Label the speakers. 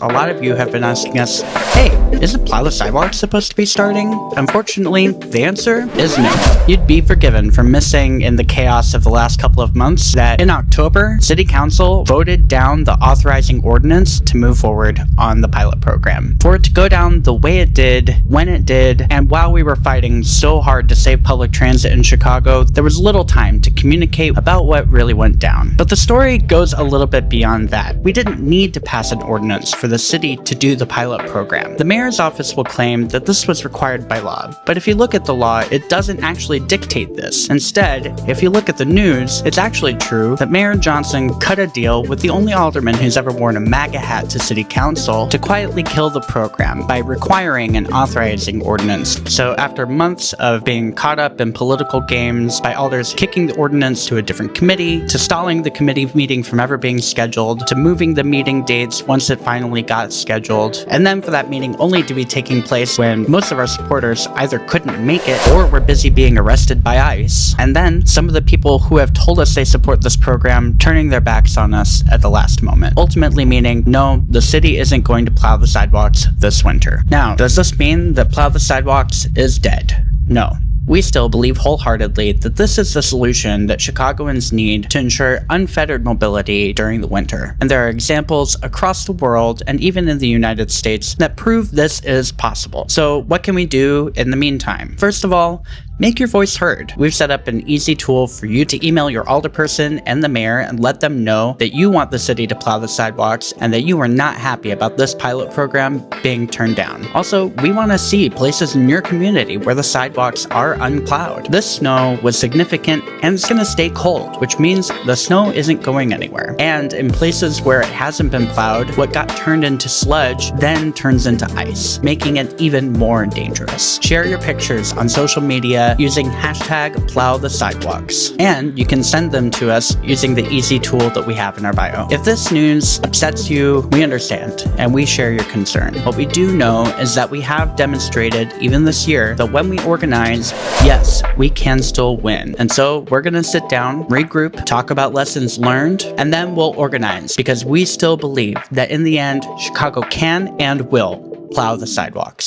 Speaker 1: A lot of you have been asking us, hey, isn't Plow the Sidewalks supposed to be starting? Unfortunately, the answer is no. You'd be forgiven for missing in the chaos of the last couple of months that in October, City Council voted down the authorizing ordinance to move forward on the pilot program. For it to go down the way it did, when it did, and while we were fighting so hard to save public transit in Chicago, there was little time to communicate about what really went down. But the story goes a little bit beyond that. We didn't need to pass an ordinance for the city to do the pilot program. The mayor's office will claim that this was required by law, but if you look at the law, it doesn't actually dictate this. Instead, if you look at the news, it's actually true that Mayor Johnson cut a deal with the only alderman who's ever worn a MAGA hat to City Council to quietly kill the program by requiring an authorizing ordinance. So after months of being caught up in political games by alders kicking the ordinance to a different committee, to stalling the committee meeting from ever being scheduled, to moving the meeting dates once it finally got scheduled, and then for that meeting only to be taking place when most of our supporters either couldn't make it or were busy being arrested by ICE. And then some of the people who have told us they support this program turning their backs on us at the last moment. Ultimately meaning, no, the city isn't going to plow the sidewalks this winter. Now, does this mean that Plow the Sidewalks is dead? No. We still believe wholeheartedly that this is the solution that Chicagoans need to ensure unfettered mobility during the winter. And there are examples across the world and even in the United States that prove this is possible. So what can we do in the meantime? First of all, make your voice heard. We've set up an easy tool for you to email your alderperson and the mayor and let them know that you want the city to plow the sidewalks and that you are not happy about this pilot program being turned down. Also, we want to see places in your community where the sidewalks are unplowed. This snow was significant and it's going to stay cold, which means the snow isn't going anywhere. And in places where it hasn't been plowed, what got turned into sludge then turns into ice, making it even more dangerous. Share your pictures on social media using hashtag #PlowTheSidewalks. And you can send them to us using the easy tool that we have in our bio. If this news upsets you, we understand, and we share your concern. What we do know is that we have demonstrated, even this year, that when we organize, yes, we can still win. And so we're gonna sit down, regroup, talk about lessons learned, and then we'll organize, because we still believe that in the end, Chicago can and will plow the sidewalks.